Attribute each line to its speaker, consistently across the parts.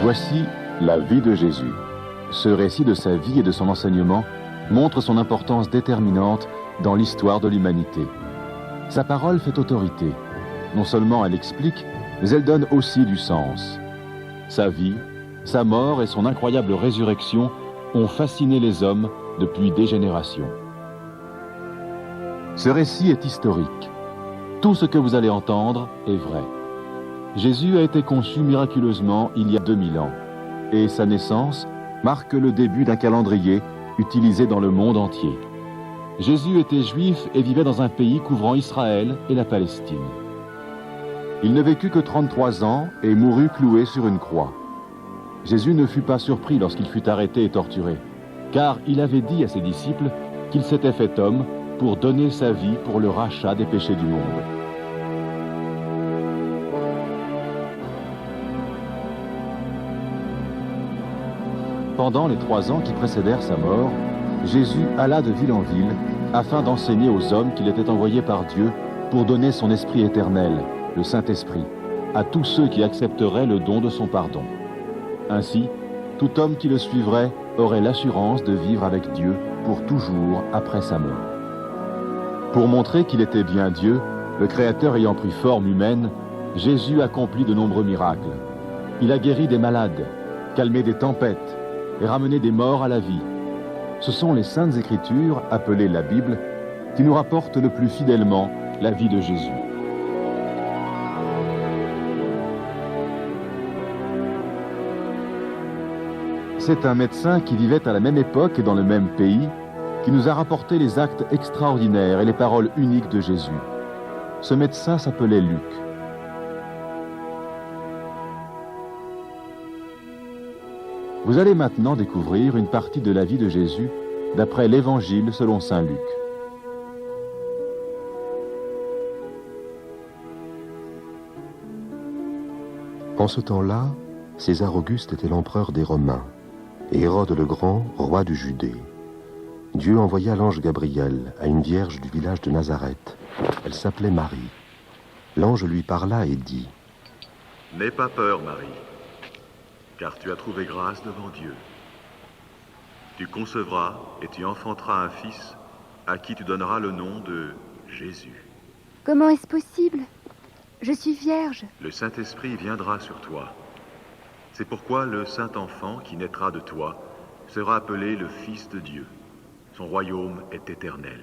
Speaker 1: Voici la vie de Jésus. Ce récit de sa vie et de son enseignement montre son importance déterminante dans l'histoire de l'humanité. Sa parole fait autorité. Non seulement elle explique, mais elle donne aussi du sens. Sa vie, sa mort et son incroyable résurrection ont fasciné les hommes depuis des générations. Ce récit est historique. Tout ce que vous allez entendre est vrai. Jésus a été conçu miraculeusement il y a 2000 ans, et sa naissance marque le début d'un calendrier utilisé dans le monde entier. Jésus était juif et vivait dans un pays couvrant Israël et la Palestine. Il ne vécut que 33 ans et mourut cloué sur une croix. Jésus ne fut pas surpris lorsqu'il fut arrêté et torturé, car il avait dit à ses disciples qu'il s'était fait homme pour donner sa vie pour le rachat des péchés du monde. Pendant les 3 ans qui précédèrent sa mort, Jésus alla de ville en ville afin d'enseigner aux hommes qu'il était envoyé par Dieu pour donner son esprit éternel, le Saint-Esprit, à tous ceux qui accepteraient le don de son pardon. Ainsi, tout homme qui le suivrait aurait l'assurance de vivre avec Dieu pour toujours après sa mort. Pour montrer qu'il était bien Dieu, le Créateur ayant pris forme humaine, Jésus accomplit de nombreux miracles. Il a guéri des malades, calmé des tempêtes et ramené des morts à la vie. Ce sont les Saintes Écritures, appelées la Bible, qui nous rapportent le plus fidèlement la vie de Jésus. C'est un médecin qui vivait à la même époque et dans le même pays qui nous a rapporté les actes extraordinaires et les paroles uniques de Jésus. Ce médecin s'appelait Luc. Vous allez maintenant découvrir une partie de la vie de Jésus d'après l'Évangile selon saint Luc.
Speaker 2: En ce temps-là, César Auguste était l'empereur des Romains et Hérode le Grand, roi de Judée. Dieu envoya l'ange Gabriel à une vierge du village de Nazareth. Elle s'appelait Marie. L'ange lui parla et dit :
Speaker 3: « N'aie pas peur, Marie, car tu as trouvé grâce devant Dieu. Tu concevras et tu enfanteras un fils à qui tu donneras le nom de Jésus. »
Speaker 4: Comment est-ce possible ? Je suis vierge.
Speaker 3: Le Saint-Esprit viendra sur toi. C'est pourquoi le Saint-Enfant qui naîtra de toi sera appelé le Fils de Dieu. Son royaume est éternel.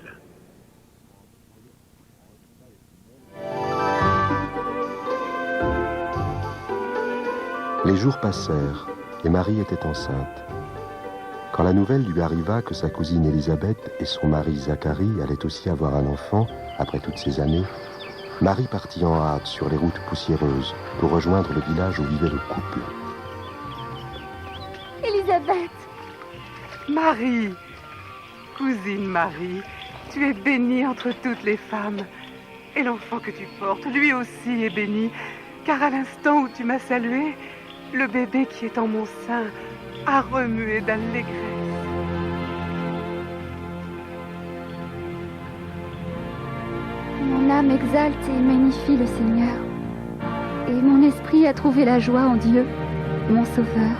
Speaker 2: Les jours passèrent et Marie était enceinte. Quand la nouvelle lui arriva que sa cousine Élisabeth et son mari Zacharie allaient aussi avoir un enfant après toutes ces années, Marie partit en hâte sur les routes poussiéreuses pour rejoindre le village où vivait le couple.
Speaker 4: Élisabeth!
Speaker 5: Marie, cousine Marie, tu es bénie entre toutes les femmes. Et l'enfant que tu portes, lui aussi est béni, car à l'instant où tu m'as salué, le bébé qui est en mon sein a remué d'allégresse.
Speaker 4: Mon âme exalte et magnifie le Seigneur, et mon esprit a trouvé la joie en Dieu, mon Sauveur.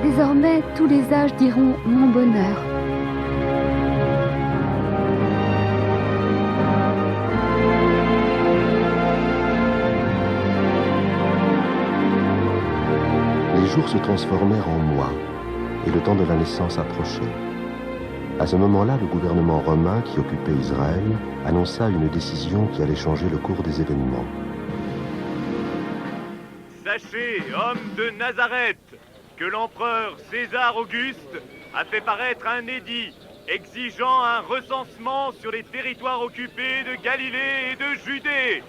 Speaker 4: Désormais, tous les âges diront mon bonheur.
Speaker 2: Les jours se transformèrent en mois, et le temps de la naissance approchait. À ce moment-là, le gouvernement romain qui occupait Israël annonça une décision qui allait changer le cours des événements.
Speaker 6: Sachez, hommes de Nazareth, que l'empereur César Auguste a fait paraître un édit exigeant un recensement sur les territoires occupés de Galilée et de Judée.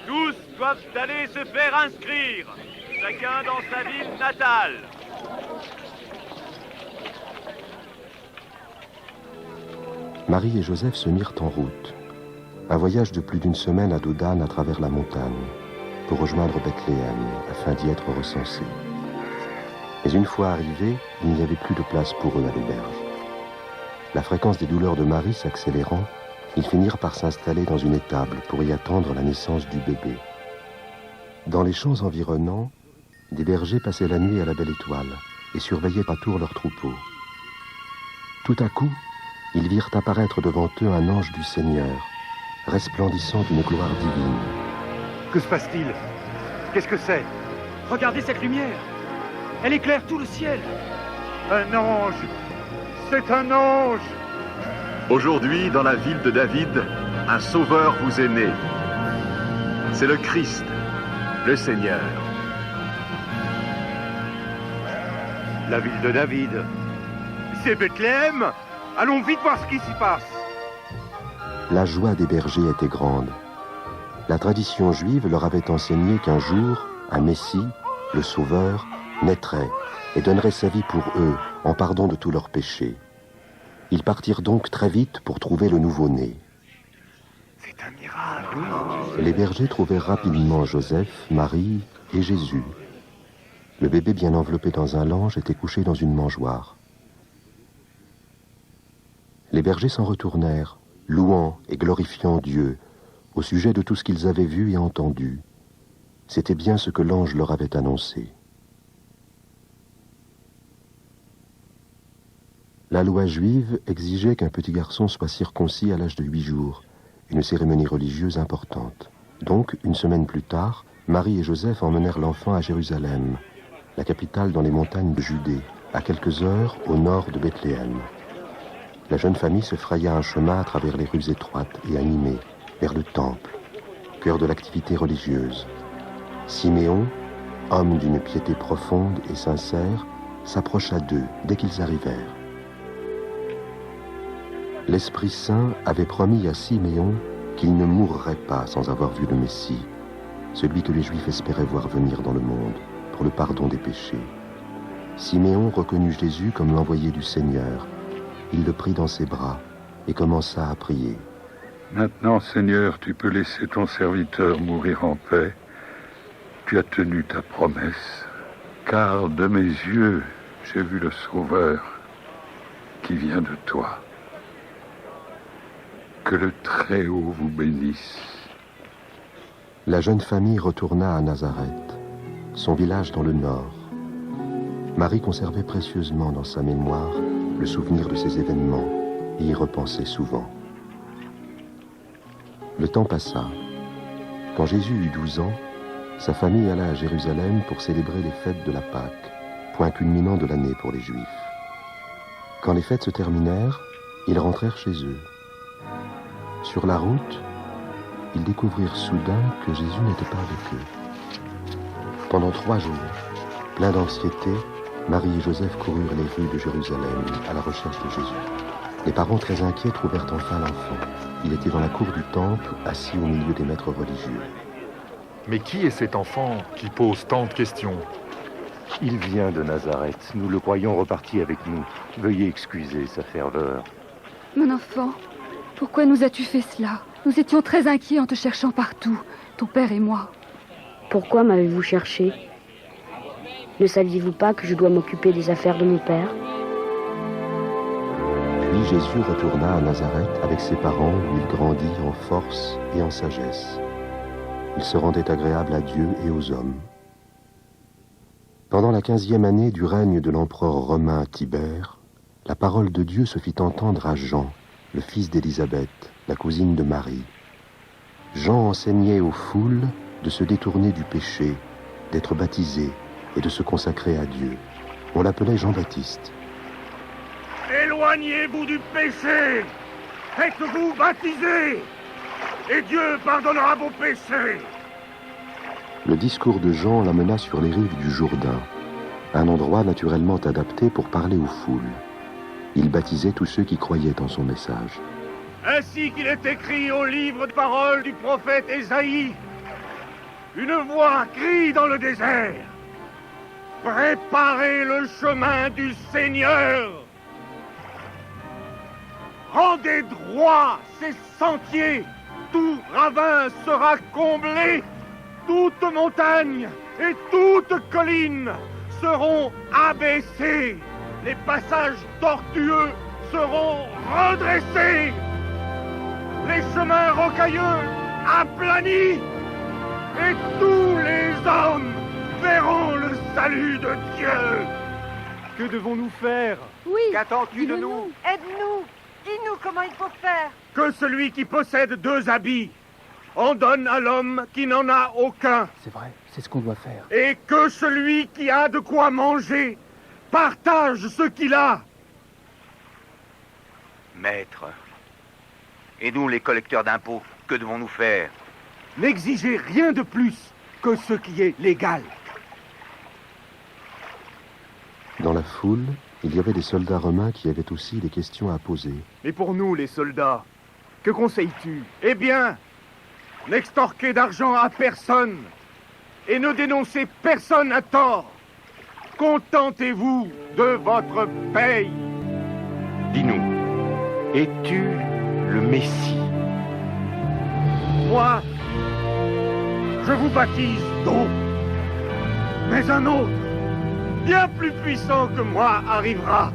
Speaker 6: Tous doivent aller se faire inscrire, chacun dans sa ville natale.
Speaker 2: Marie et Joseph se mirent en route. Un voyage de plus d'1 semaine à dos d'âne à travers la montagne pour rejoindre Bethléem afin d'y être recensés. Mais une fois arrivés, il n'y avait plus de place pour eux à l'auberge. La fréquence des douleurs de Marie s'accélérant Ils finirent par s'installer dans une étable pour y attendre la naissance du bébé. Dans les champs environnants, des bergers passaient la nuit à la belle étoile et surveillaient à tour leurs troupeaux. Tout à coup, ils virent apparaître devant eux un ange du Seigneur, resplendissant d'une gloire divine.
Speaker 7: Que se passe-t-il? Qu'est-ce que c'est?
Speaker 8: Regardez cette lumière! Elle éclaire tout le ciel!
Speaker 7: Un ange! C'est un ange!
Speaker 3: Aujourd'hui, dans la ville de David, un sauveur vous est né. C'est le Christ, le Seigneur.
Speaker 7: La ville de David. C'est Bethléem! Allons vite voir ce qui s'y passe!
Speaker 2: La joie des bergers était grande. La tradition juive leur avait enseigné qu'un jour, un Messie, le Sauveur, naîtrait et donnerait sa vie pour eux en pardon de tous leurs péchés. Ils partirent donc très vite pour trouver le nouveau-né.
Speaker 7: C'est un miracle!
Speaker 2: Les bergers trouvèrent rapidement Joseph, Marie et Jésus. Le bébé bien enveloppé dans un lange était couché dans une mangeoire. Les bergers s'en retournèrent, louant et glorifiant Dieu au sujet de tout ce qu'ils avaient vu et entendu. C'était bien ce que l'ange leur avait annoncé. La loi juive exigeait qu'un petit garçon soit circoncis à l'âge de 8 jours, une cérémonie religieuse importante. Donc, une semaine plus tard, Marie et Joseph emmenèrent l'enfant à Jérusalem, la capitale dans les montagnes de Judée, à quelques heures au nord de Bethléem. La jeune famille se fraya un chemin à travers les rues étroites et animées, vers le temple, cœur de l'activité religieuse. Siméon, homme d'une piété profonde et sincère, s'approcha d'eux dès qu'ils arrivèrent. L'Esprit Saint avait promis à Siméon qu'il ne mourrait pas sans avoir vu le Messie, celui que les Juifs espéraient voir venir dans le monde pour le pardon des péchés. Siméon reconnut Jésus comme l'envoyé du Seigneur. Il le prit dans ses bras et commença à prier.
Speaker 9: Maintenant, Seigneur, tu peux laisser ton serviteur mourir en paix. Tu as tenu ta promesse, car de mes yeux, j'ai vu le Sauveur qui vient de toi. Que le Très-Haut vous bénisse.
Speaker 2: La jeune famille retourna à Nazareth, son village dans le nord. Marie conservait précieusement dans sa mémoire le souvenir de ces événements et y repensait souvent. Le temps passa. Quand Jésus eut 12 ans, sa famille alla à Jérusalem pour célébrer les fêtes de la Pâque, point culminant de l'année pour les Juifs. Quand les fêtes se terminèrent, ils rentrèrent chez eux. Sur la route, ils découvrirent soudain que Jésus n'était pas avec eux. Pendant 3 jours, pleins d'anxiété, Marie et Joseph coururent les rues de Jérusalem à la recherche de Jésus. Les parents très inquiets trouvèrent enfin l'enfant. Il était dans la cour du temple, assis au milieu des maîtres religieux.
Speaker 10: Mais qui est cet enfant qui pose tant de questions?
Speaker 7: Il vient de Nazareth. Nous le croyons reparti avec nous. Veuillez excuser sa ferveur.
Speaker 4: Mon enfant, pourquoi nous as-tu fait cela? Nous étions très inquiets en te cherchant partout, ton père et moi.
Speaker 11: Pourquoi m'avez-vous cherché? Ne saviez-vous pas que je dois m'occuper des affaires de mon père?
Speaker 2: Puis Jésus retourna à Nazareth avec ses parents où il grandit en force et en sagesse. Il se rendait agréable à Dieu et aux hommes. Pendant la 15e année du règne de l'empereur romain Tibère, la parole de Dieu se fit entendre à Jean, le fils d'Élisabeth, la cousine de Marie. Jean enseignait aux foules de se détourner du péché, d'être baptisés et de se consacrer à Dieu. On l'appelait Jean-Baptiste.
Speaker 7: Éloignez-vous du péché! Faites-vous baptiser! Et Dieu pardonnera vos péchés!
Speaker 2: Le discours de Jean l'amena sur les rives du Jourdain, un endroit naturellement adapté pour parler aux foules. Il baptisait tous ceux qui croyaient en son message.
Speaker 7: Ainsi qu'il est écrit au livre de paroles du prophète Ésaïe, une voix crie dans le désert. Préparez le chemin du Seigneur. Rendez droit ses sentiers. Tout ravin sera comblé. Toute montagne et toute colline seront abaissées. Les passages tortueux seront redressés. les chemins rocailleux aplanis, et tous les hommes verront le salut de Dieu.
Speaker 8: Que devons-nous faire?
Speaker 5: Oui.
Speaker 7: Qu'attends-tu de nous?
Speaker 5: Aide-nous. Dis-nous comment il faut faire.
Speaker 7: Que celui qui possède 2 habits en donne à l'homme qui n'en a aucun.
Speaker 8: C'est vrai, c'est ce qu'on doit faire.
Speaker 7: Et que celui qui a de quoi manger partage ce qu'il a.
Speaker 12: Maître, et nous les collecteurs d'impôts, que devons-nous faire?
Speaker 7: N'exigez rien de plus que ce qui est légal.
Speaker 2: Dans la foule, il y avait des soldats romains qui avaient aussi des questions à poser.
Speaker 7: Mais pour nous, les soldats, que conseilles-tu? Eh bien, n'extorquez d'argent à personne et ne dénoncez personne à tort. Contentez-vous de votre paye.
Speaker 12: Dis-nous, es-tu le Messie?
Speaker 7: Moi, je vous baptise d'eau, mais un autre, bien plus puissant que moi, arrivera.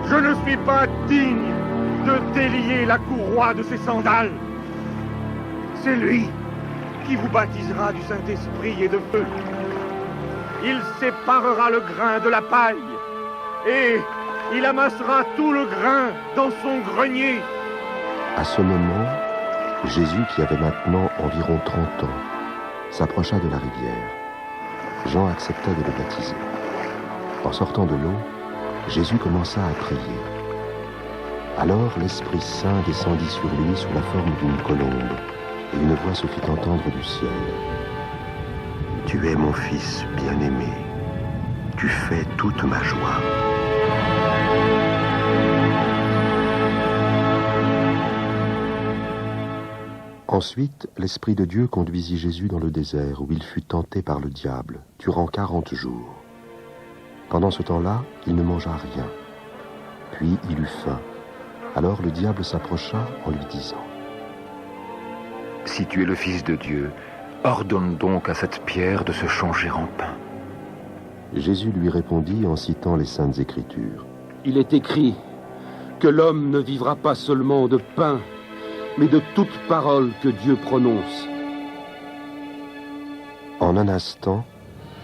Speaker 7: Je ne suis pas digne de délier la courroie de ses sandales. C'est lui qui vous baptisera du Saint-Esprit et de feu. Il séparera le grain de la paille et il amassera tout le grain dans son grenier.
Speaker 2: À ce moment, Jésus, qui avait maintenant environ 30 ans, s'approcha de la rivière. Jean accepta de le baptiser. En sortant de l'eau, Jésus commença à prier. Alors l'Esprit Saint descendit sur lui sous la forme d'une colombe, et une voix se fit entendre du ciel. « Tu es mon Fils bien-aimé, tu fais toute ma joie. » Ensuite, l'Esprit de Dieu conduisit Jésus dans le désert, où il fut tenté par le diable, durant 40 jours. Pendant ce temps-là, il ne mangea rien. Puis il eut faim. Alors le diable s'approcha en lui disant:
Speaker 12: « Si tu es le Fils de Dieu, ordonne donc à cette pierre de se changer en pain. »
Speaker 2: Jésus lui répondit en citant les Saintes Écritures.
Speaker 13: « Il est écrit que l'homme ne vivra pas seulement de pain, mais de toute parole que Dieu prononce. »
Speaker 2: En un instant,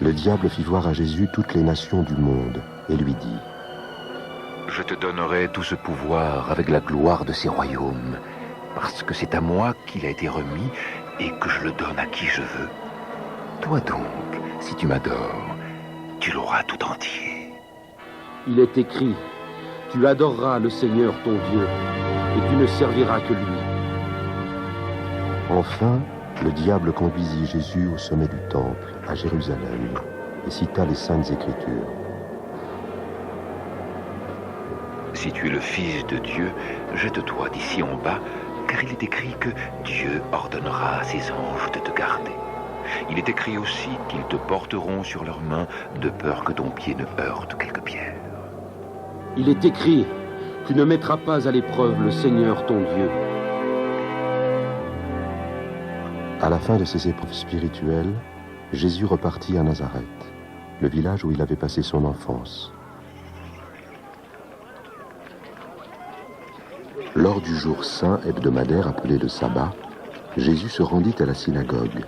Speaker 2: le diable fit voir à Jésus toutes les nations du monde et lui dit:
Speaker 12: « Je te donnerai tout ce pouvoir avec la gloire de ces royaumes, parce que c'est à moi qu'il a été remis et que je le donne à qui je veux. Toi donc, si tu m'adores, tu l'auras tout entier. »
Speaker 13: Il est écrit: « Tu adoreras le Seigneur ton Dieu, et tu ne serviras que lui. »
Speaker 2: Enfin, le diable conduisit Jésus au sommet du temple, à Jérusalem, et cita les Saintes Écritures.
Speaker 12: « Si tu es le Fils de Dieu, jette-toi d'ici en bas, car il est écrit que Dieu ordonnera à ses anges de te garder. Il est écrit aussi qu'ils te porteront sur leurs mains, de peur que ton pied ne heurte quelque pierre. »
Speaker 13: Il est écrit: « Tu ne mettras pas à l'épreuve le Seigneur ton Dieu. »
Speaker 2: À la fin de ces épreuves spirituelles, Jésus repartit à Nazareth, le village où il avait passé son enfance. Lors du jour saint hebdomadaire appelé le sabbat, Jésus se rendit à la synagogue.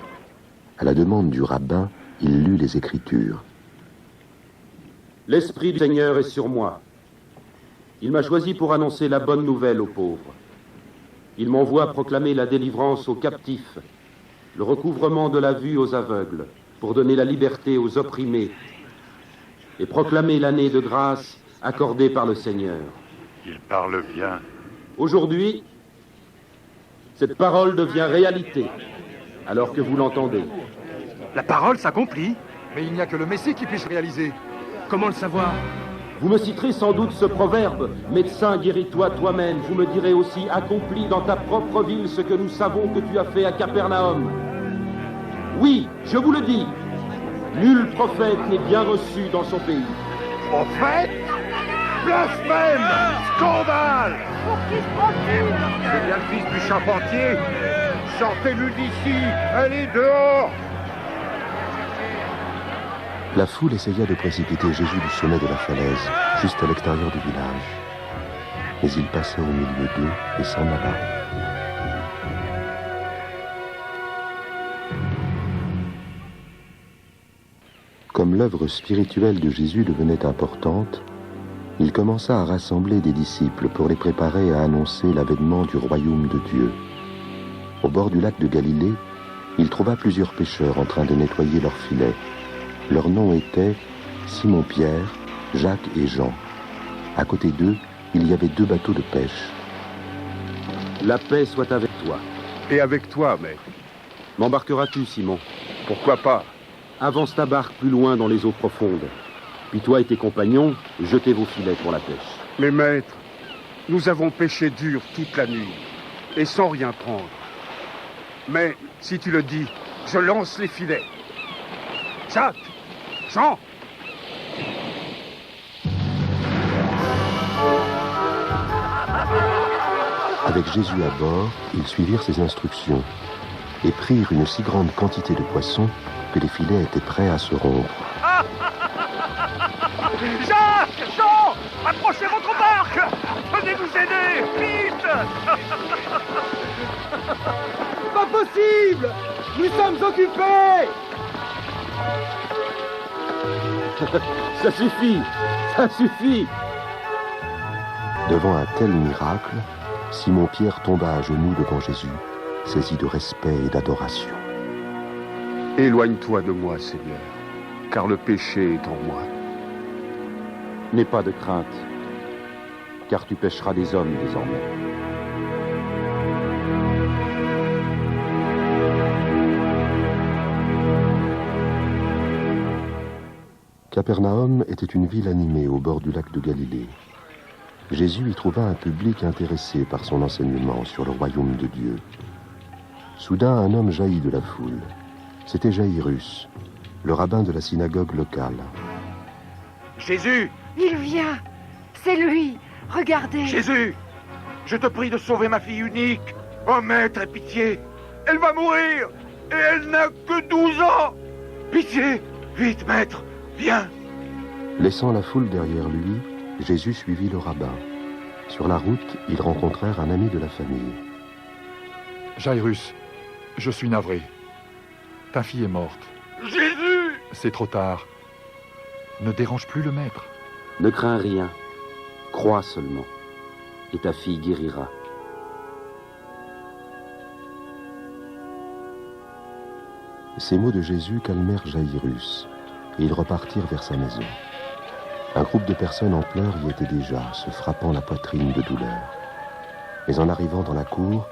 Speaker 2: À la demande du rabbin, il lut les Écritures.
Speaker 13: « L'Esprit du Seigneur est sur moi. Il m'a choisi pour annoncer la bonne nouvelle aux pauvres. Il m'envoie proclamer la délivrance aux captifs, le recouvrement de la vue aux aveugles, pour donner la liberté aux opprimés, et proclamer l'année de grâce accordée par le Seigneur. »
Speaker 9: Il parle bien.
Speaker 13: Aujourd'hui, cette parole devient réalité, alors que vous l'entendez.
Speaker 8: La parole s'accomplit, mais il n'y a que le Messie qui puisse réaliser. Comment le savoir?
Speaker 13: Vous me citerez sans doute ce proverbe: « Médecin, guéris-toi toi-même. » Vous me direz aussi: « Accomplis dans ta propre ville ce que nous savons que tu as fait à Capernaum. » Oui, je vous le dis, nul prophète n'est bien reçu dans son pays.
Speaker 7: Prophète? Blasphème! Scandale! C'est bien le fils du charpentier. Sortez-le d'ici, allez dehors!
Speaker 2: La foule essaya de précipiter Jésus du sommet de la falaise, juste à l'extérieur du village. Mais il passa au milieu d'eux et s'en alla. Comme l'œuvre spirituelle de Jésus devenait importante, il commença à rassembler des disciples pour les préparer à annoncer l'avènement du royaume de Dieu. Au bord du lac de Galilée, il trouva plusieurs pêcheurs en train de nettoyer leurs filets. Leurs noms étaient Simon-Pierre, Jacques et Jean. À côté d'eux, il y avait 2 bateaux de pêche.
Speaker 13: La paix soit avec toi.
Speaker 7: Et avec toi, maître.
Speaker 13: M'embarqueras-tu, Simon?
Speaker 7: Pourquoi pas?
Speaker 13: Avance ta barque plus loin dans les eaux profondes. Puis toi et tes compagnons, jetez vos filets pour la pêche.
Speaker 7: Mais maître, nous avons pêché dur toute la nuit, et sans rien prendre. Mais, si tu le dis, je lance les filets. Jacques! Jean!
Speaker 2: Avec Jésus à bord, ils suivirent ses instructions et prirent une si grande quantité de poissons que les filets étaient prêts à se rompre.
Speaker 6: Jacques! Jean! Approchez votre barque! Venez nous aider! Vite!
Speaker 14: Pas possible! Nous sommes occupés!
Speaker 13: Ça suffit! Ça suffit!
Speaker 2: Devant un tel miracle, Simon-Pierre tomba à genoux devant Jésus, saisi de respect et d'adoration.
Speaker 7: Éloigne-toi de moi, Seigneur, car le péché est en moi.
Speaker 13: N'aie pas de crainte, car tu pêcheras des hommes désormais.
Speaker 2: Capernaum était une ville animée au bord du lac de Galilée. Jésus y trouva un public intéressé par son enseignement sur le royaume de Dieu. Soudain, un homme jaillit de la foule. C'était Jaïrus, le rabbin de la synagogue locale.
Speaker 6: Jésus!
Speaker 5: Il vient! C'est lui! Regardez!
Speaker 6: Jésus! Je te prie de sauver ma fille unique! Oh, maître, aie pitié! Elle va mourir! Et elle n'a que 12 ans! Pitié! Vite, maître! Viens!
Speaker 2: Laissant la foule derrière lui, Jésus suivit le rabbin. Sur la route, ils rencontrèrent un ami de la famille.
Speaker 10: Jaïrus, je suis navré. Ta fille est morte.
Speaker 6: Jésus!
Speaker 10: C'est trop tard. Ne dérange plus le maître.
Speaker 13: Ne crains rien. Crois seulement. Et ta fille guérira.
Speaker 2: Ces mots de Jésus calmèrent Jaïrus, et ils repartirent vers sa maison. Un groupe de personnes en pleurs y était déjà, se frappant la poitrine de douleur. Mais en arrivant dans la cour,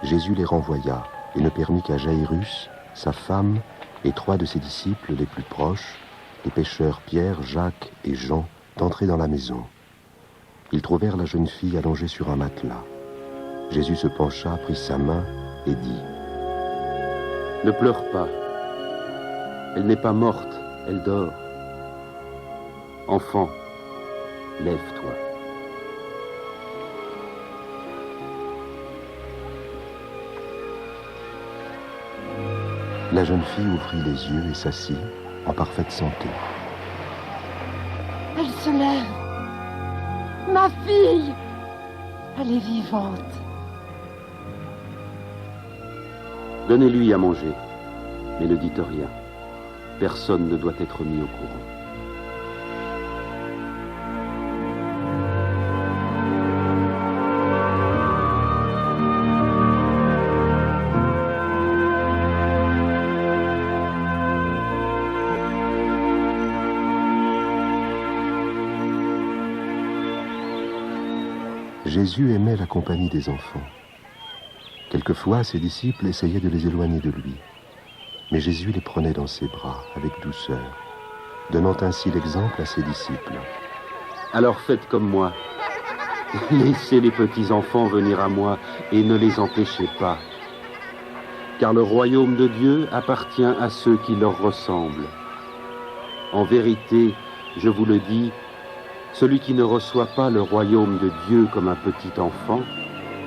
Speaker 2: Jésus les renvoya et ne permit qu'à Jaïrus, sa femme et 3 de ses disciples les plus proches, les pêcheurs Pierre, Jacques et Jean, d'entrer dans la maison. Ils trouvèrent la jeune fille allongée sur un matelas. Jésus se pencha, prit sa main et dit :
Speaker 13: « Ne pleure pas. Elle n'est pas morte, elle dort. Enfant, lève-toi. »
Speaker 2: La jeune fille ouvrit les yeux et s'assit, en parfaite santé.
Speaker 5: Elle se lève. Ma fille! Elle est vivante.
Speaker 13: Donnez-lui à manger, mais ne dites rien. Personne ne doit être mis au courant.
Speaker 2: Jésus aimait la compagnie des enfants. Quelquefois, ses disciples essayaient de les éloigner de lui. Mais Jésus les prenait dans ses bras avec douceur, donnant ainsi l'exemple à ses disciples.
Speaker 13: Alors faites comme moi. Laissez les petits enfants venir à moi et ne les empêchez pas. Car le royaume de Dieu appartient à ceux qui leur ressemblent. En vérité, je vous le dis, celui qui ne reçoit pas le royaume de Dieu comme un petit enfant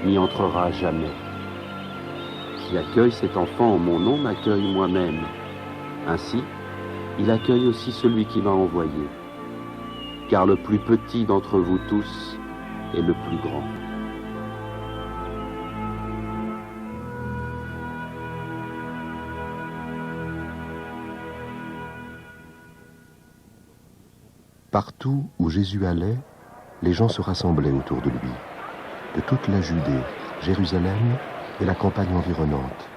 Speaker 13: n'y entrera jamais. Qui accueille cet enfant en mon nom m'accueille moi-même. Ainsi, il accueille aussi celui qui m'a envoyé. Car le plus petit d'entre vous tous est le plus grand.
Speaker 2: Partout où Jésus allait, les gens se rassemblaient autour de lui, de toute la Judée, Jérusalem et la campagne environnante.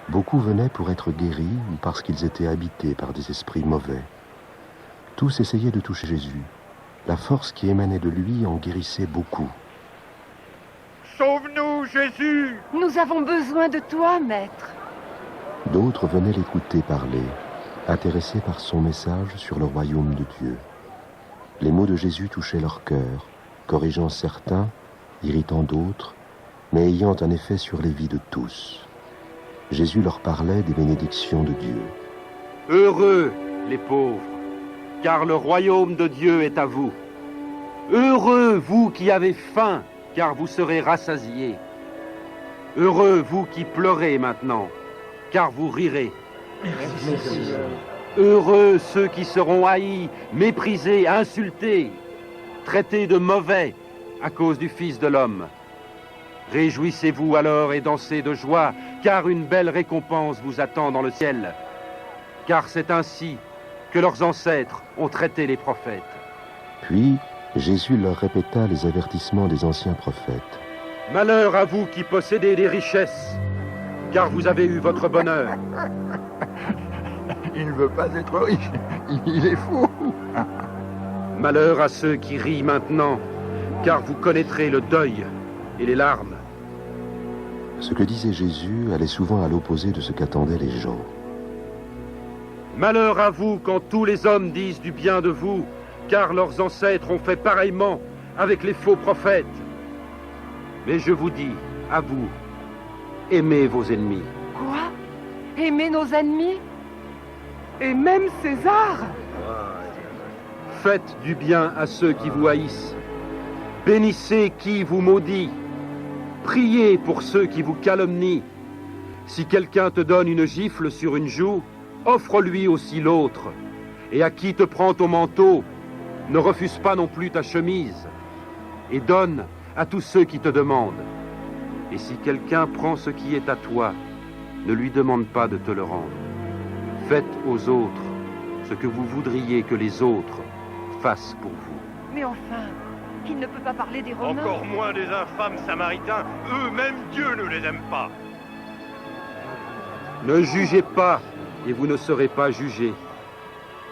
Speaker 2: Beaucoup venaient pour être guéris ou parce qu'ils étaient habités par des esprits mauvais. Tous essayaient de toucher Jésus. La force qui émanait de lui en guérissait beaucoup.
Speaker 7: Sauve-nous, Jésus!
Speaker 15: Nous avons besoin de toi, Maître.
Speaker 2: D'autres venaient l'écouter parler, intéressés par son message sur le royaume de Dieu. Les mots de Jésus touchaient leur cœur, corrigeant certains, irritant d'autres, mais ayant un effet sur les vies de tous. Jésus leur parlait des bénédictions de Dieu.
Speaker 13: Heureux les pauvres, car le royaume de Dieu est à vous. Heureux vous qui avez faim, car vous serez rassasiés. Heureux vous qui pleurez maintenant, car vous rirez. Merci. Heureux ceux qui seront haïs, méprisés, insultés, traités de mauvais à cause du Fils de l'homme. Réjouissez-vous alors et dansez de joie, car une belle récompense vous attend dans le ciel. Car c'est ainsi que leurs ancêtres ont traité les prophètes.
Speaker 2: Puis, Jésus leur répéta les avertissements des anciens prophètes.
Speaker 13: Malheur à vous qui possédez des richesses, car vous avez eu votre bonheur.
Speaker 8: Il ne veut pas être riche, il est fou.
Speaker 13: Malheur à ceux qui rient maintenant, car vous connaîtrez le deuil et les larmes.
Speaker 2: Ce que disait Jésus allait souvent à l'opposé de ce qu'attendaient les gens.
Speaker 13: Malheur à vous quand tous les hommes disent du bien de vous, car leurs ancêtres ont fait pareillement avec les faux prophètes. Mais je vous dis, à vous, aimez vos ennemis.
Speaker 15: Quoi? Aimer nos ennemis?
Speaker 5: Et même César?
Speaker 13: Faites du bien à ceux qui vous haïssent. Bénissez qui vous maudit. Priez pour ceux qui vous calomnient. Si quelqu'un te donne une gifle sur une joue, offre-lui aussi l'autre. Et à qui te prend ton manteau, ne refuse pas non plus ta chemise. Et donne à tous ceux qui te demandent. Et si quelqu'un prend ce qui est à toi, ne lui demande pas de te le rendre. Faites aux autres ce que vous voudriez que les autres fassent pour vous.
Speaker 15: Mais enfin, il ne peut pas parler des Romains.
Speaker 7: Encore moins des infâmes Samaritains. Eux-mêmes, Dieu ne les aime pas.
Speaker 13: Ne jugez pas, et vous ne serez pas jugés.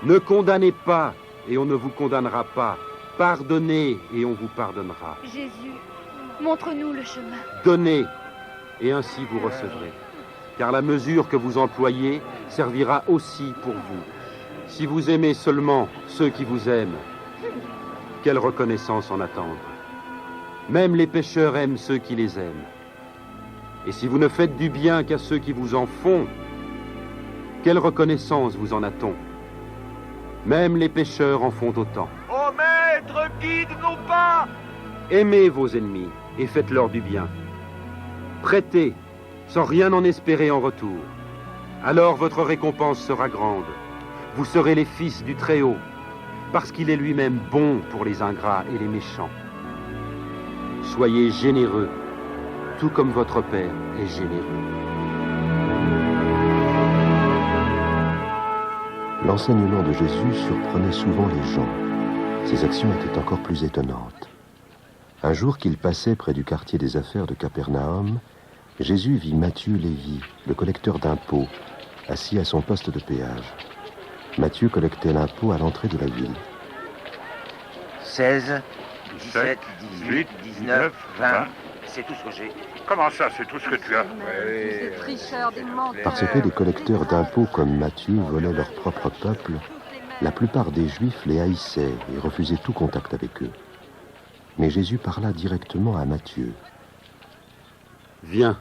Speaker 13: Ne condamnez pas, et on ne vous condamnera pas. Pardonnez, et on vous pardonnera.
Speaker 4: Jésus, montre-nous le chemin.
Speaker 13: Donnez, et ainsi vous recevrez. Car la mesure que vous employez servira aussi pour vous. Si vous aimez seulement ceux qui vous aiment, quelle reconnaissance en attendre? Même les pécheurs aiment ceux qui les aiment. Et si vous ne faites du bien qu'à ceux qui vous en font, quelle reconnaissance vous en a-t-on? Même les pécheurs en font autant.
Speaker 7: Oh Maître, guide nos pas!
Speaker 13: Aimez vos ennemis et faites-leur du bien. Prêtez, sans rien en espérer en retour. Alors votre récompense sera grande. Vous serez les fils du Très-Haut, parce qu'il est lui-même bon pour les ingrats et les méchants. Soyez généreux, tout comme votre Père est généreux.
Speaker 2: L'enseignement de Jésus surprenait souvent les gens. Ses actions étaient encore plus étonnantes. Un jour qu'il passait près du quartier des affaires de Capernaum, Jésus vit Matthieu Lévi, le collecteur d'impôts, assis à son poste de péage. Matthieu collectait l'impôt à l'entrée de la ville.
Speaker 16: 16, 17, 18, 19, 20, c'est tout ce que j'ai.
Speaker 9: Comment ça, c'est tout ce que tu as?
Speaker 15: Des tricheurs, des menteurs.
Speaker 2: Parce que des collecteurs d'impôts comme Matthieu volaient leur propre peuple, la plupart des Juifs les haïssaient et refusaient tout contact avec eux. Mais Jésus parla directement à Matthieu.
Speaker 13: Viens,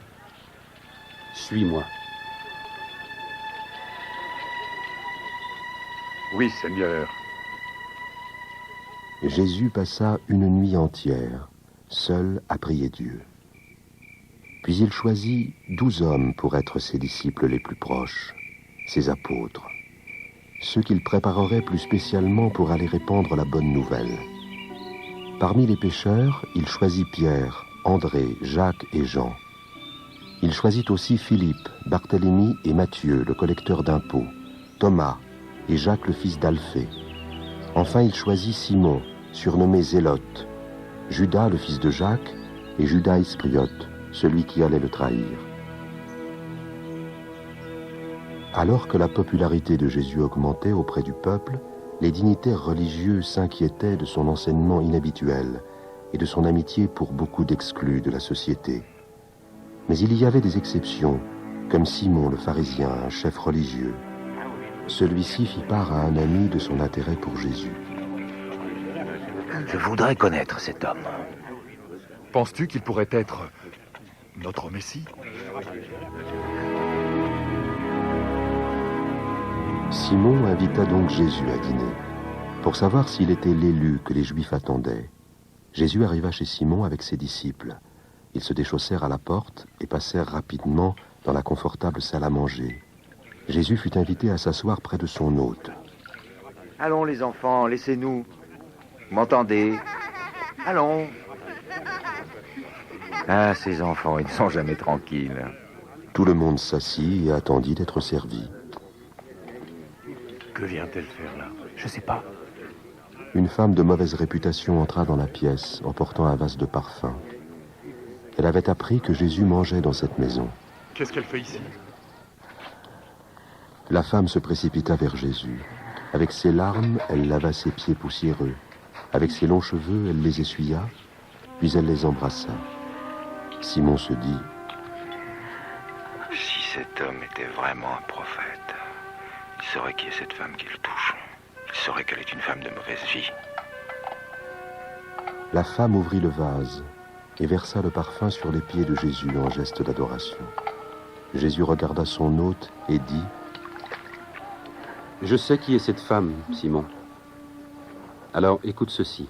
Speaker 13: suis-moi.
Speaker 9: Oui, Seigneur.
Speaker 2: Jésus passa une nuit entière, seul à prier Dieu. Puis il choisit 12 hommes pour être ses disciples les plus proches, ses apôtres, ceux qu'il préparerait plus spécialement pour aller répandre la bonne nouvelle. Parmi les pécheurs, il choisit Pierre, André, Jacques et Jean. Il choisit aussi Philippe, Barthélemy et Matthieu, le collecteur d'impôts, Thomas et Jacques le fils d'Alphée, Enfin, il choisit Simon, surnommé Zélote, Judas, le fils de Jacques, et Judas Iscariote, celui qui allait le trahir. Alors que la popularité de Jésus augmentait auprès du peuple, les dignitaires religieux s'inquiétaient de son enseignement inhabituel et de son amitié pour beaucoup d'exclus de la société. Mais il y avait des exceptions, comme Simon le pharisien, un chef religieux. Celui-ci fit part à un ami de son intérêt pour Jésus.
Speaker 16: Je voudrais connaître cet homme.
Speaker 10: Penses-tu qu'il pourrait être notre Messie?
Speaker 2: Simon invita donc Jésus à dîner, pour savoir s'il était l'élu que les Juifs attendaient. Jésus arriva chez Simon avec ses disciples. Ils se déchaussèrent à la porte et passèrent rapidement dans la confortable salle à manger. Jésus fut invité à s'asseoir près de son hôte.
Speaker 16: Allons les enfants, laissez-nous. Vous m'entendez? Allons. Ah, ces enfants, ils ne sont jamais tranquilles.
Speaker 2: Tout le monde s'assit et attendit d'être servi.
Speaker 17: Que vient-elle faire là? Je sais pas.
Speaker 2: Une femme de mauvaise réputation entra dans la pièce en portant un vase de parfum. Elle avait appris que Jésus mangeait dans cette maison.
Speaker 10: Qu'est-ce qu'elle fait ici?
Speaker 2: La femme se précipita vers Jésus. Avec ses larmes, elle lava ses pieds poussiéreux. Avec ses longs cheveux, elle les essuya, puis elle les embrassa. Simon se dit:
Speaker 12: si cet homme était vraiment un prophète, il saurait qui est cette femme qui le touche. Il saurait qu'elle est une femme de mauvaise vie.
Speaker 2: La femme ouvrit le vase et versa le parfum sur les pieds de Jésus en geste d'adoration. Jésus regarda son hôte et dit:
Speaker 13: Je sais qui est cette femme, Simon. Alors écoute ceci.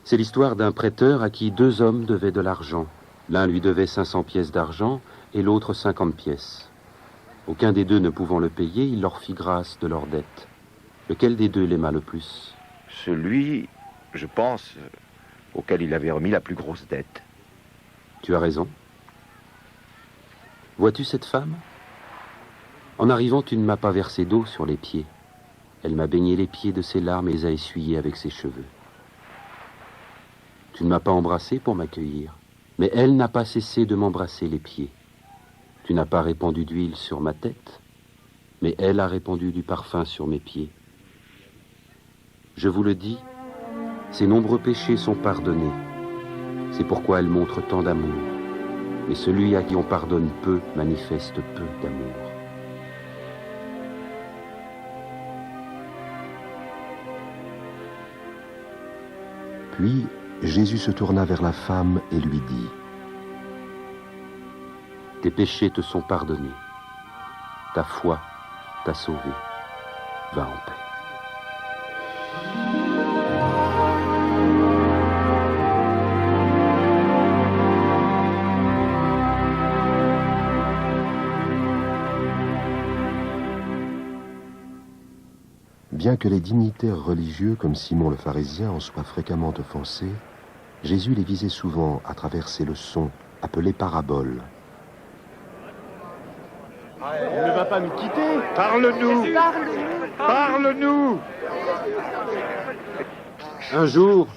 Speaker 13: C'est l'histoire d'un prêteur à qui 2 hommes devaient de l'argent. L'un lui devait 500 pièces d'argent et l'autre 50 pièces. Aucun des deux ne pouvant le payer, il leur fit grâce de leur dette. Lequel des deux l'aima le plus?
Speaker 12: Celui, je pense, auquel il avait remis la plus grosse dette.
Speaker 13: Tu as raison. Vois-tu cette femme? En arrivant, tu ne m'as pas versé d'eau sur les pieds. Elle m'a baigné les pieds de ses larmes et les a essuyés avec ses cheveux. Tu ne m'as pas embrassé pour m'accueillir, mais elle n'a pas cessé de m'embrasser les pieds. Tu n'as pas répandu d'huile sur ma tête, mais elle a répandu du parfum sur mes pieds. Je vous le dis, ses nombreux péchés sont pardonnés. C'est pourquoi elle montre tant d'amour. Mais celui à qui on pardonne peu manifeste peu d'amour.
Speaker 2: Puis Jésus se tourna vers la femme et lui dit:
Speaker 13: Tes péchés te sont pardonnés. Ta foi t'a sauvé. Va en paix.
Speaker 2: Bien que les dignitaires religieux comme Simon le pharisien en soient fréquemment offensés, Jésus les visait souvent à travers ses leçons, appelées paraboles.
Speaker 7: Elle ne va pas nous quitter. Parle-nous. Parle-nous.
Speaker 13: Un jour,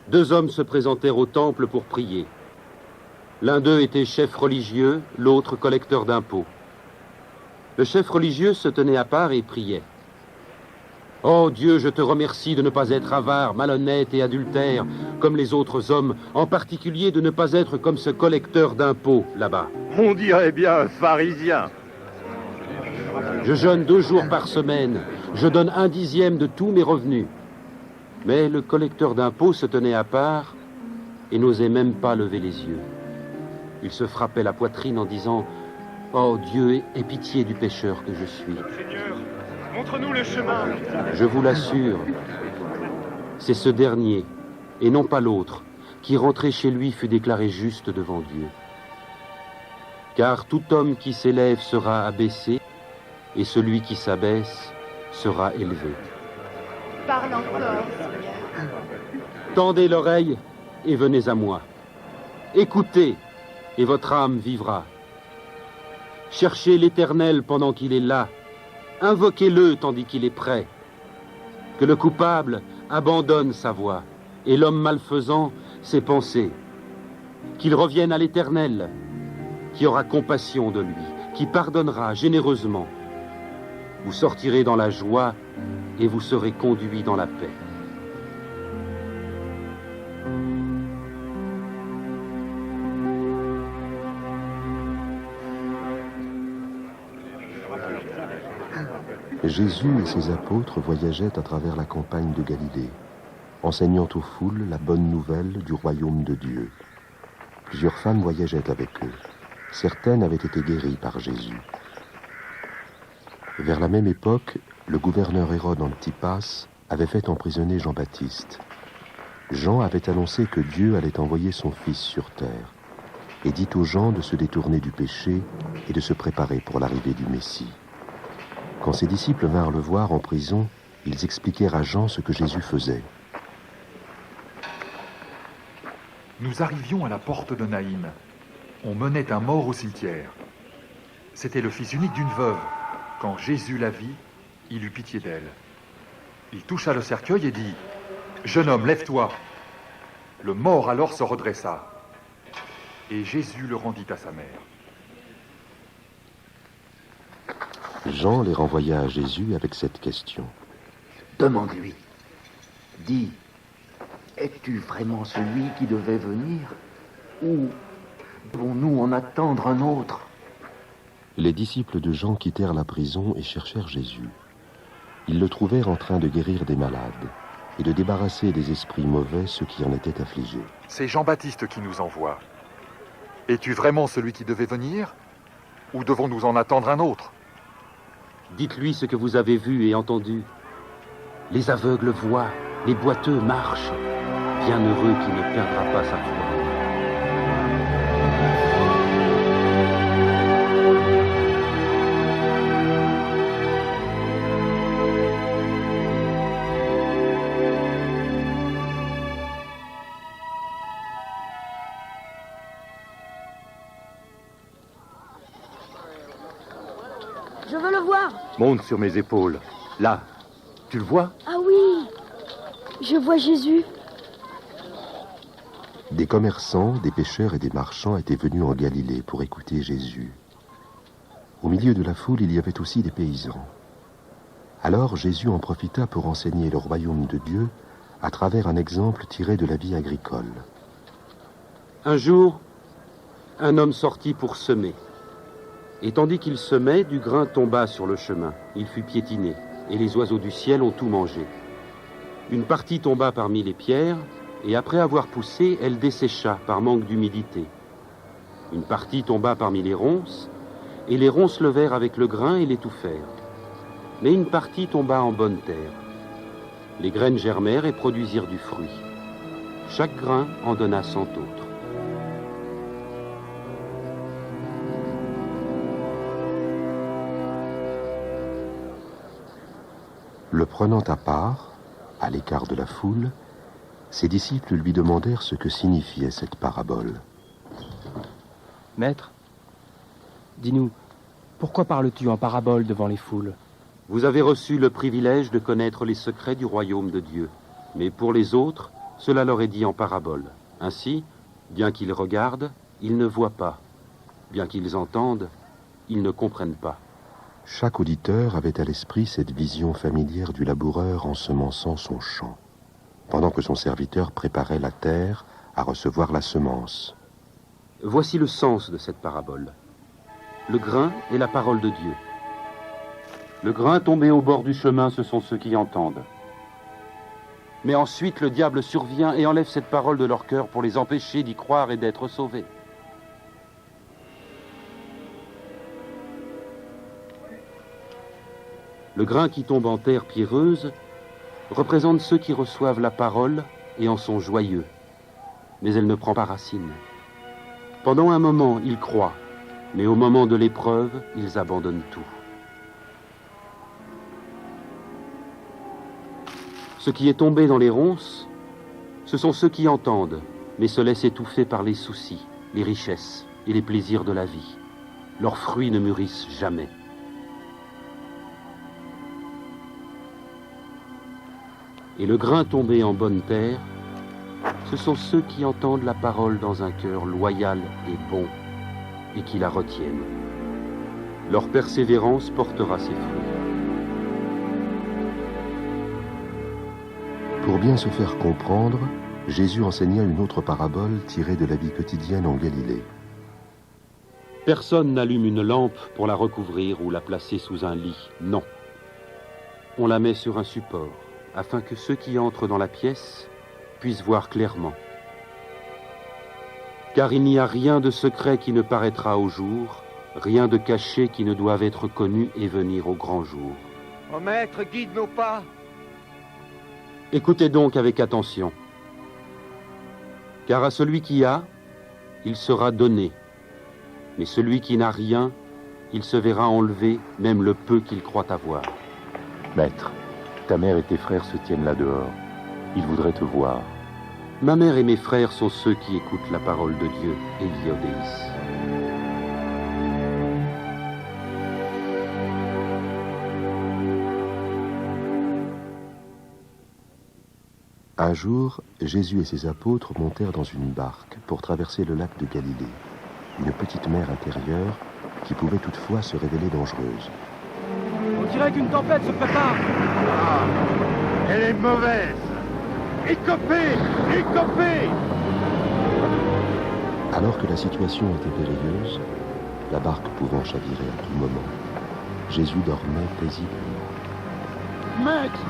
Speaker 13: 2 hommes se présentèrent au temple pour prier. L'un d'eux était chef religieux, l'autre collecteur d'impôts. Le chef religieux se tenait à part et priait. « Oh Dieu, je te remercie de ne pas être avare, malhonnête et adultère comme les autres hommes, en particulier de ne pas être comme ce collecteur d'impôts là-bas.
Speaker 7: On dirait bien un pharisien.
Speaker 13: Je jeûne 2 jours par semaine, je donne 1/10 de tous mes revenus. » Mais le collecteur d'impôts se tenait à part et n'osait même pas lever les yeux. Il se frappait la poitrine en disant « Oh Dieu, aie pitié du pécheur que je suis. »
Speaker 6: Seigneur, montre-nous le chemin.
Speaker 13: Je vous l'assure, c'est ce dernier, et non pas l'autre, qui rentré chez lui fut déclaré juste devant Dieu. Car tout homme qui s'élève sera abaissé, et celui qui s'abaisse sera élevé.
Speaker 15: Parle encore, Seigneur.
Speaker 13: Tendez l'oreille et venez à moi. Écoutez, et votre âme vivra. Cherchez l'Éternel pendant qu'il est là. Invoquez-le tandis qu'il est prêt. que le coupable abandonne sa voie et l'homme malfaisant ses pensées, qu'il revienne à l'Éternel, qui aura compassion de lui, qui pardonnera généreusement. Vous sortirez dans la joie et vous serez conduits dans la paix.
Speaker 2: Jésus et ses apôtres voyageaient à travers la campagne de Galilée, enseignant aux foules la bonne nouvelle du royaume de Dieu. Plusieurs femmes voyageaient avec eux. Certaines avaient été guéries par Jésus. Vers la même époque, le gouverneur Hérode Antipas avait fait emprisonner Jean-Baptiste. Jean avait annoncé que Dieu allait envoyer son Fils sur terre et dit aux gens de se détourner du péché et de se préparer pour l'arrivée du Messie. Quand ses disciples vinrent le voir en prison, ils expliquèrent à Jean ce que Jésus faisait.
Speaker 10: Nous arrivions à la porte de Naïm. On menait un mort au cimetière. C'était le fils unique d'une veuve. Quand Jésus la vit, il eut pitié d'elle. Il toucha le cercueil et dit « Jeune homme, lève-toi !» Le mort alors se redressa. Et Jésus le rendit à sa mère.
Speaker 2: Jean les renvoya à Jésus avec cette question.
Speaker 17: Demande-lui. Dis, es-tu vraiment celui qui devait venir? Ou devons-nous en attendre un autre?
Speaker 2: Les disciples de Jean quittèrent la prison et cherchèrent Jésus. Ils le trouvèrent en train de guérir des malades et de débarrasser des esprits mauvais ceux qui en étaient affligés.
Speaker 10: C'est Jean-Baptiste qui nous envoie. Es-tu vraiment celui qui devait venir? Ou devons-nous en attendre un autre?
Speaker 13: Dites-lui ce que vous avez vu et entendu. Les aveugles voient, les boiteux marchent. Bienheureux qui ne perdra pas sa foi.
Speaker 11: Je veux le voir.
Speaker 17: Monte sur mes épaules. Là, tu le vois?
Speaker 11: Ah oui, je vois Jésus.
Speaker 2: Des commerçants, des pêcheurs et des marchands étaient venus en Galilée pour écouter Jésus. Au milieu de la foule, il y avait aussi des paysans. Alors Jésus en profita pour enseigner le royaume de Dieu à travers un exemple tiré de la vie agricole.
Speaker 13: Un jour, un homme sortit pour semer. Et tandis qu'il semait, du grain tomba sur le chemin. Il fut piétiné, et les oiseaux du ciel ont tout mangé. Une partie tomba parmi les pierres, et après avoir poussé, elle dessécha par manque d'humidité. Une partie tomba parmi les ronces, et les ronces levèrent avec le grain et l'étouffèrent. Mais une partie tomba en bonne terre. Les graines germèrent et produisirent du fruit. Chaque grain en donna 100 autres.
Speaker 2: Le prenant à part, à l'écart de la foule, ses disciples lui demandèrent ce que signifiait cette parabole.
Speaker 18: Maître, dis-nous, pourquoi parles-tu en parabole devant les foules?
Speaker 13: Vous avez reçu le privilège de connaître les secrets du royaume de Dieu. Mais pour les autres, cela leur est dit en parabole. Ainsi, bien qu'ils regardent, ils ne voient pas. Bien qu'ils entendent, ils ne comprennent pas.
Speaker 2: Chaque auditeur avait à l'esprit cette vision familière du laboureur ensemençant son champ, pendant que son serviteur préparait la terre à recevoir la semence.
Speaker 13: Voici le sens de cette parabole. Le grain est la parole de Dieu. Le grain tombé au bord du chemin, ce sont ceux qui entendent. Mais ensuite, le diable survient et enlève cette parole de leur cœur pour les empêcher d'y croire et d'être sauvés. Le grain qui tombe en terre pierreuse représente ceux qui reçoivent la parole et en sont joyeux. Mais elle ne prend pas racine. Pendant un moment, ils croient, mais au moment de l'épreuve, ils abandonnent tout. Ce qui est tombé dans les ronces, ce sont ceux qui entendent, mais se laissent étouffer par les soucis, les richesses et les plaisirs de la vie. Leurs fruits ne mûrissent jamais. Et le grain tombé en bonne terre, ce sont ceux qui entendent la parole dans un cœur loyal et bon, et qui la retiennent. Leur persévérance portera ses fruits.
Speaker 2: Pour bien se faire comprendre, Jésus enseigna une autre parabole tirée de la vie quotidienne en Galilée.
Speaker 13: Personne n'allume une lampe pour la recouvrir ou la placer sous un lit, non. On la met sur un support, afin que ceux qui entrent dans la pièce puissent voir clairement. Car il n'y a rien de secret qui ne paraîtra au jour, rien de caché qui ne doive être connu et venir au grand jour.
Speaker 14: Oh maître, guide nos pas.
Speaker 13: Écoutez donc avec attention. Car à celui qui a, il sera donné. Mais celui qui n'a rien, il se verra enlever même le peu qu'il croit avoir.
Speaker 17: Maître, ta mère et tes frères se tiennent là dehors. Ils voudraient te voir.
Speaker 13: Ma mère et mes frères sont ceux qui écoutent la parole de Dieu et y obéissent.
Speaker 2: Un jour, Jésus et ses apôtres montèrent dans une barque pour traverser le lac de Galilée, une petite mer intérieure qui pouvait toutefois se révéler dangereuse.
Speaker 14: On dirait qu'une tempête se prépare.
Speaker 7: Ah, elle est mauvaise. Écopez! Écopez!
Speaker 2: Alors que la situation était périlleuse, la barque pouvant chavirer à tout moment, Jésus dormait paisiblement.
Speaker 14: Maître!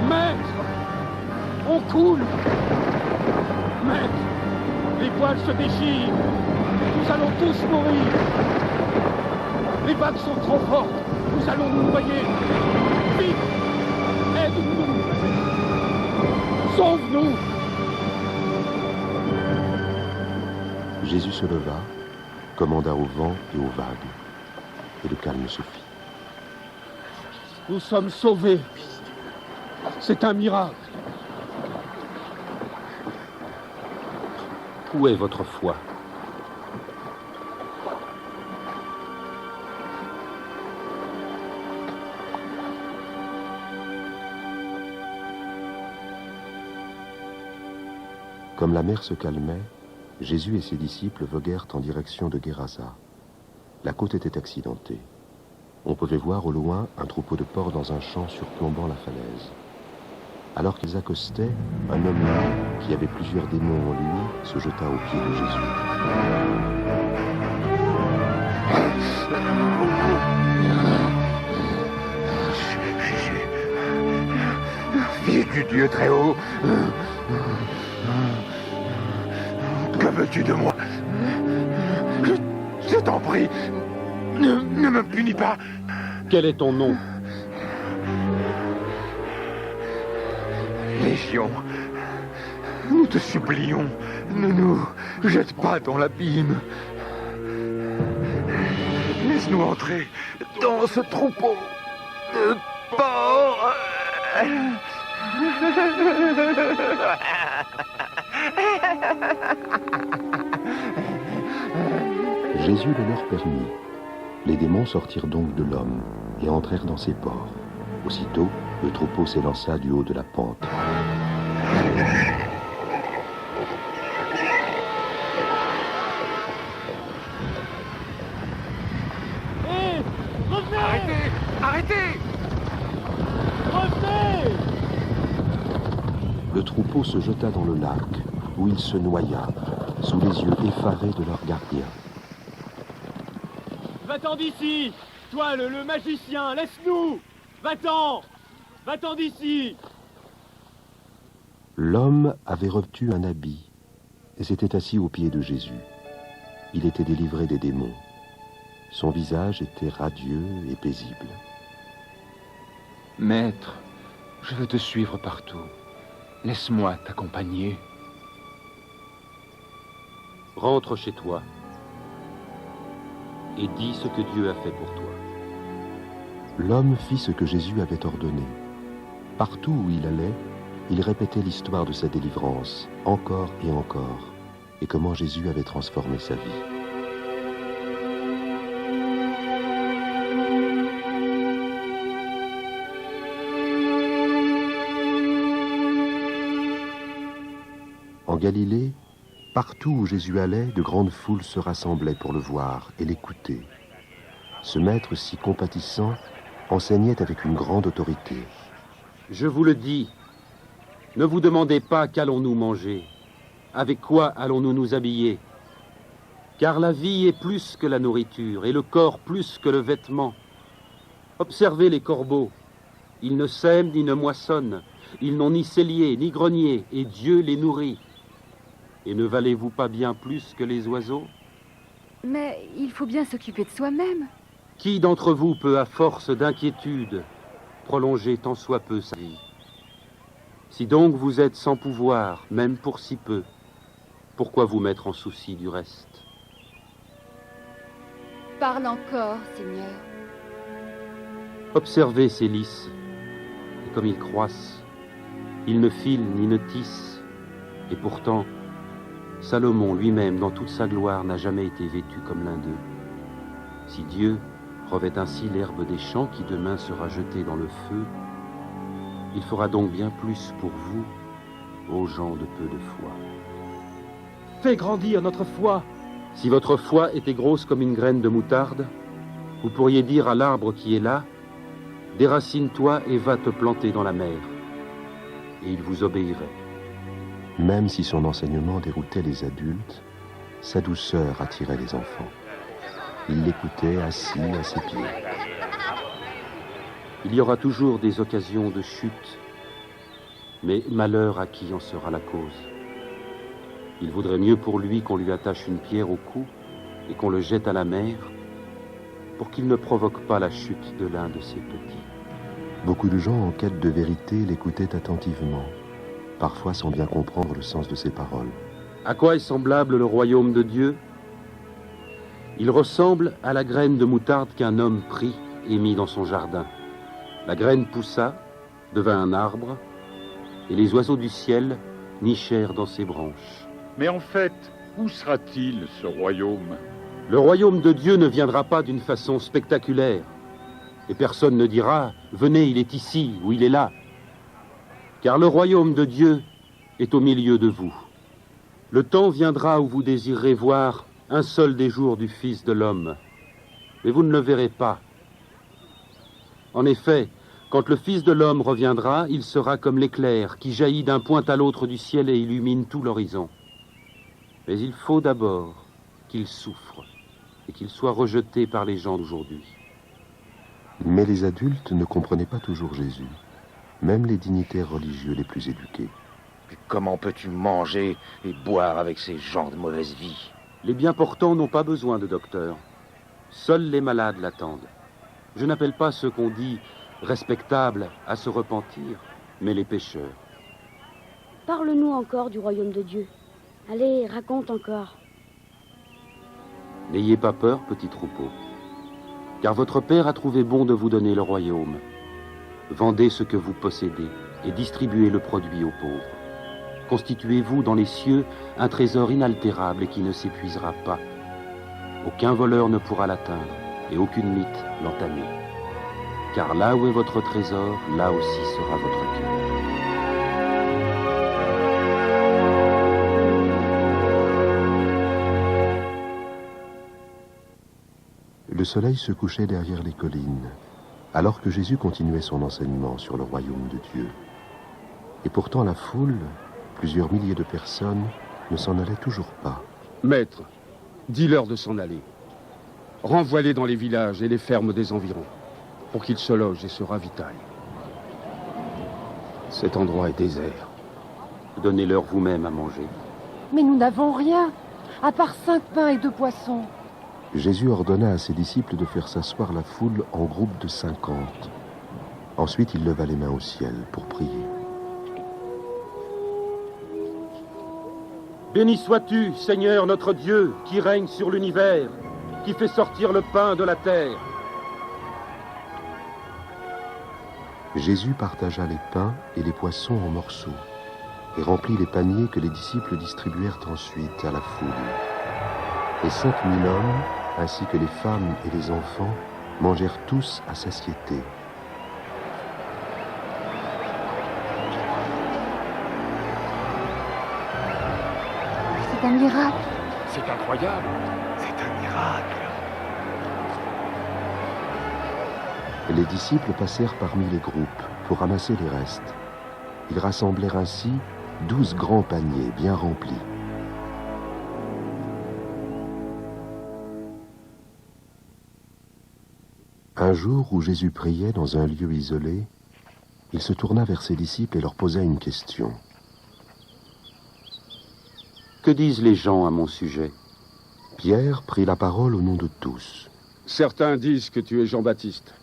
Speaker 14: Maître! On coule! Maître! Les voiles se déchirent! Nous allons tous mourir! Les vagues sont trop fortes! Nous allons nous noyer! Vite! Aide-nous! Sauve-nous!
Speaker 2: Jésus se leva, commanda au vent et aux vagues, et le calme se fit.
Speaker 14: Nous sommes sauvés! C'est un miracle!
Speaker 13: Où est votre foi?
Speaker 2: Comme la mer se calmait, Jésus et ses disciples voguèrent en direction de Gérasa. La côte était accidentée. On pouvait voir au loin un troupeau de porcs dans un champ surplombant la falaise. Alors qu'ils accostaient, un homme là, qui avait plusieurs démons en lui, se jeta aux pieds de Jésus.
Speaker 7: Fils du Dieu très haut, que veux-tu de moi? Je t'en prie, ne me punis pas.
Speaker 13: Quel est ton nom?
Speaker 7: Légion, nous te supplions, ne nous jette pas dans l'abîme. Laisse-nous entrer dans ce troupeau de porcs.
Speaker 2: Jésus le leur permit. Les démons sortirent donc de l'homme et entrèrent dans ses porcs. Aussitôt, le troupeau s'élança du haut de la pente.
Speaker 14: Hé! Revenez!
Speaker 7: Arrêtez! Arrêtez!
Speaker 14: Revenez!
Speaker 2: Le troupeau se jeta dans le lac, où il se noya, sous les yeux effarés de leur gardien.
Speaker 14: Va-t'en d'ici! Toi, le magicien, laisse-nous! Va-t'en! Va-t'en d'ici!
Speaker 2: L'homme avait revêtu un habit et s'était assis aux pieds de Jésus. Il était délivré des démons. Son visage était radieux et paisible.
Speaker 17: Maître, je veux te suivre partout. Laisse-moi t'accompagner.
Speaker 13: Rentre chez toi et dis ce que Dieu a fait pour toi.
Speaker 2: L'homme fit ce que Jésus avait ordonné. Partout où il allait, il répétait l'histoire de sa délivrance, encore et encore, et comment Jésus avait transformé sa vie. Galilée, partout où Jésus allait, de grandes foules se rassemblaient pour le voir et l'écouter. Ce maître si compatissant enseignait avec une grande autorité.
Speaker 13: Je vous le dis, ne vous demandez pas qu'allons-nous manger, avec quoi allons-nous nous habiller, car la vie est plus que la nourriture et le corps plus que le vêtement. Observez les corbeaux, ils ne sèment ni ne moissonnent, ils n'ont ni cellier ni grenier, et Dieu les nourrit. Et ne valez-vous pas bien plus que les oiseaux?
Speaker 4: Mais il faut bien s'occuper de soi-même.
Speaker 13: Qui d'entre vous peut, à force d'inquiétude, prolonger tant soit peu sa vie? Si donc vous êtes sans pouvoir, même pour si peu, pourquoi vous mettre en souci du reste?
Speaker 15: Parle encore, Seigneur.
Speaker 13: Observez ces lys, et comme ils croissent, ils ne filent ni ne tissent, et pourtant, Salomon lui-même, dans toute sa gloire, n'a jamais été vêtu comme l'un d'eux. Si Dieu revêt ainsi l'herbe des champs qui demain sera jetée dans le feu, il fera donc bien plus pour vous, ô gens de peu de foi.
Speaker 18: Fais grandir notre foi.
Speaker 13: Si votre foi était grosse comme une graine de moutarde, vous pourriez dire à l'arbre qui est là, déracine-toi et va te planter dans la mer. Et il vous obéirait.
Speaker 2: Même si son enseignement déroutait les adultes, sa douceur attirait les enfants. Il l'écoutait assis à ses pieds.
Speaker 13: Il y aura toujours des occasions de chute, mais malheur à qui en sera la cause. Il vaudrait mieux pour lui qu'on lui attache une pierre au cou et qu'on le jette à la mer pour qu'il ne provoque pas la chute de l'un de ses petits.
Speaker 2: Beaucoup de gens en quête de vérité l'écoutaient attentivement, parfois sans bien comprendre le sens de ses paroles.
Speaker 13: À quoi est semblable le royaume de Dieu? Il ressemble à la graine de moutarde qu'un homme prit et mit dans son jardin. La graine poussa, devint un arbre, et les oiseaux du ciel nichèrent dans ses branches.
Speaker 9: Mais en fait, où sera-t-il, ce royaume?
Speaker 13: Le royaume de Dieu ne viendra pas d'une façon spectaculaire. Et personne ne dira, venez, il est ici ou il est là. Car le royaume de Dieu est au milieu de vous. Le temps viendra où vous désirerez voir un seul des jours du Fils de l'homme. Mais vous ne le verrez pas. En effet, quand le Fils de l'homme reviendra, il sera comme l'éclair qui jaillit d'un point à l'autre du ciel et illumine tout l'horizon. Mais il faut d'abord qu'il souffre et qu'il soit rejeté par les gens d'aujourd'hui.
Speaker 2: Mais les adultes ne comprenaient pas toujours Jésus, même les dignitaires religieux les plus éduqués.
Speaker 16: Mais comment peux-tu manger et boire avec ces gens de mauvaise vie?
Speaker 13: Les bien portants n'ont pas besoin de docteur. Seuls les malades l'attendent. Je n'appelle pas ceux qu'on dit respectables à se repentir, mais les pécheurs.
Speaker 11: Parle-nous encore du royaume de Dieu. Allez, raconte encore.
Speaker 13: N'ayez pas peur, petit troupeau, car votre Père a trouvé bon de vous donner le royaume. Vendez ce que vous possédez et distribuez le produit aux pauvres. Constituez-vous dans les cieux un trésor inaltérable et qui ne s'épuisera pas. Aucun voleur ne pourra l'atteindre et aucune mythe l'entamer. Car là où est votre trésor, là aussi sera votre cœur.
Speaker 2: Le soleil se couchait derrière les collines, alors que Jésus continuait son enseignement sur le royaume de Dieu. Et pourtant la foule, plusieurs milliers de personnes, ne s'en allait toujours pas.
Speaker 7: Maître, dis-leur de s'en aller. Renvoie-les dans les villages et les fermes des environs, pour qu'ils se logent et se ravitaillent. Cet endroit est désert.
Speaker 13: Donnez-leur vous-même à manger.
Speaker 15: Mais nous n'avons rien, à part 5 pains et 2 poissons.
Speaker 2: Jésus ordonna à ses disciples de faire s'asseoir la foule en groupe de 50. Ensuite, il leva les mains au ciel pour prier.
Speaker 13: Béni sois-tu, Seigneur notre Dieu, qui règne sur l'univers, qui fait sortir le pain de la terre.
Speaker 2: Jésus partagea les pains et les poissons en morceaux et remplit les paniers que les disciples distribuèrent ensuite à la foule. Et 5000 hommes, ainsi que les femmes et les enfants, mangèrent tous à satiété.
Speaker 4: C'est un miracle.
Speaker 8: C'est incroyable.
Speaker 7: C'est un miracle.
Speaker 2: Les disciples passèrent parmi les groupes pour ramasser les restes. Ils rassemblèrent ainsi 12 grands paniers bien remplis. Un jour où Jésus priait dans un lieu isolé, il se tourna vers ses disciples et leur posa une question.
Speaker 13: Que disent les gens à mon sujet?
Speaker 2: Pierre prit la parole au nom de tous.
Speaker 7: Certains disent que tu es Jean-Baptiste.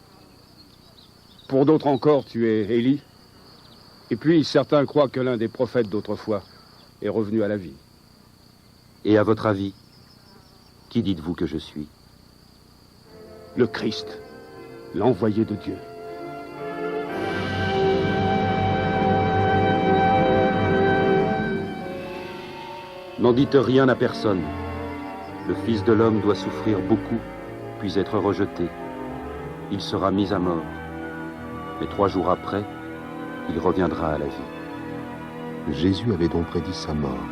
Speaker 7: Pour d'autres encore, tu es Élie. Et puis, certains croient que l'un des prophètes d'autrefois est revenu à la vie.
Speaker 13: Et à votre avis, qui dites-vous que je suis?
Speaker 7: Le Christ, l'envoyé de Dieu.
Speaker 13: N'en dites rien à personne. Le Fils de l'homme doit souffrir beaucoup, puis être rejeté. Il sera mis à mort. Mais 3 jours après, il reviendra à la vie.
Speaker 2: Jésus avait donc prédit sa mort.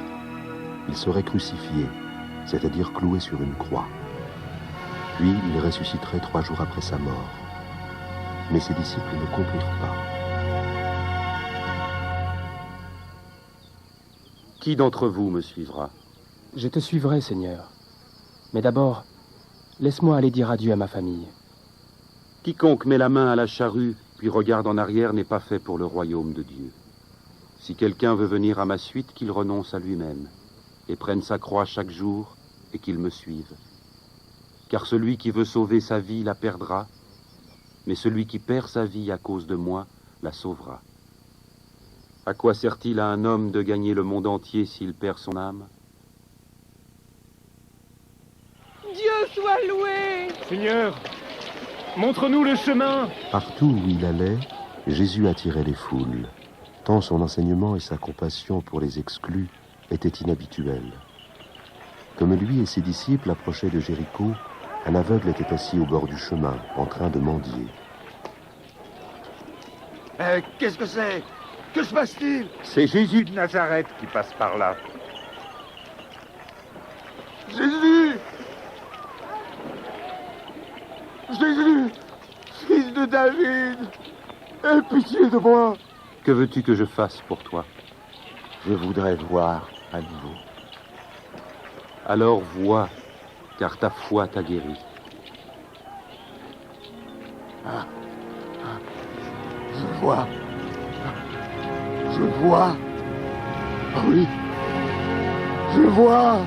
Speaker 2: Il serait crucifié, c'est-à-dire cloué sur une croix. Puis il ressusciterait 3 jours après sa mort. Mais ses disciples ne comprirent pas.
Speaker 13: Qui d'entre vous me suivra?
Speaker 18: Je te suivrai, Seigneur. Mais d'abord, laisse-moi aller dire adieu à ma famille.
Speaker 13: Quiconque met la main à la charrue puis regarde en arrière n'est pas fait pour le royaume de Dieu. Si quelqu'un veut venir à ma suite, qu'il renonce à lui-même et prenne sa croix chaque jour et qu'il me suive. Car celui qui veut sauver sa vie la perdra, mais celui qui perd sa vie à cause de moi la sauvera. À quoi sert-il à un homme de gagner le monde entier s'il perd son âme?
Speaker 15: Dieu soit loué!
Speaker 14: Seigneur, montre-nous le chemin.
Speaker 2: Partout où il allait, Jésus attirait les foules, tant son enseignement et sa compassion pour les exclus étaient inhabituels. Comme lui et ses disciples approchaient de Jéricho, un aveugle était assis au bord du chemin, en train de mendier.
Speaker 7: Qu'est-ce que c'est? Que se passe-t-il?
Speaker 9: C'est Jésus de Nazareth qui passe par là.
Speaker 7: Jésus! Jésus, fils de David, aie pitié de moi.
Speaker 13: Que veux-tu que je fasse pour toi?
Speaker 17: Je voudrais voir à nouveau.
Speaker 13: Alors vois, car ta foi t'a guéri.
Speaker 7: Je vois. Je vois. Oui. Je vois.